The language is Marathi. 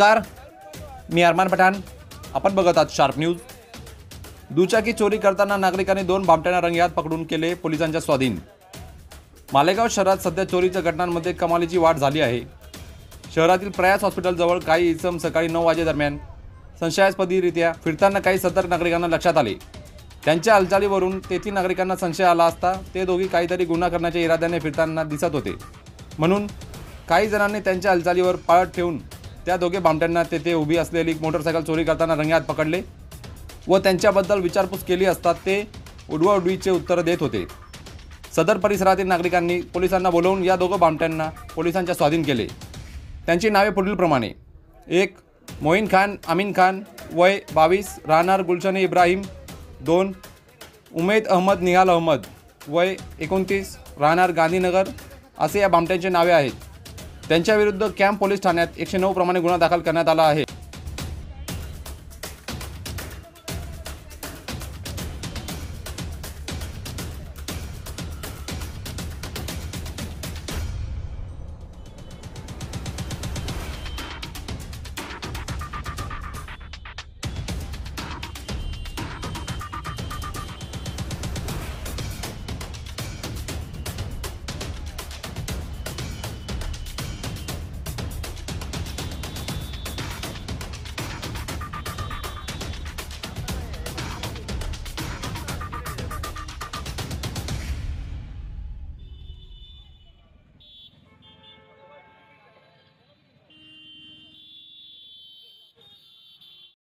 नमस्कार, मी अरमान पठाण. आपण बघत आहात शार्प न्यूज. दुचाकी चोरी करताना नागरिकांनी 2 भामट्यांना रंगेहात पकडून केले पोलिसांच्या स्वाधीन. मालेगाव शहरात सध्या चोरीच्या घटनांमध्ये कमालीची वाढ झाली आहे. शहरातील प्रयास हॉस्पिटलजवळ काही इसम सकाळी 9 वाजेदरम्यान संशयास्पदरित्या फिरताना काही सतर्क नागरिकांना लक्षात आले. त्यांच्या हालचालीवरून तेथील नागरिकांना संशय आला असता ते दोघी काहीतरी गुन्हा करण्याच्या इराद्याने फिरताना दिसत होते. म्हणून काही जणांनी त्यांच्या हालचालीवर पाळत ठेवून त्या दोघे भामट्यांना तेथे उभी असलेली मोटरसायकल चोरी करताना रंगेहात पकडले व त्यांच्याबद्दल विचारपूस केली असता ते उडवाउडवीचे उत्तर देत होते. सदर परिसरातील नागरिकांनी पोलिसांना बोलावून या दोघं भामट्यांना पोलिसांच्या स्वाधीन केले. त्यांची नावे पुढीलप्रमाणे: 1. मोईन खान अमीन खान, वय 22, राहणार गुलशन इब्राहिम. 2. उमेद अहमद निहाल अहमद, वय 29, राहणार गांधीनगर. असे या भामट्यांचे नावे आहेत. त्यांच्याविरुद्ध कॅम्प पोलीस ठाण्यात 109 प्रमाणे गुन्हा दाखल करण्यात आला आहे.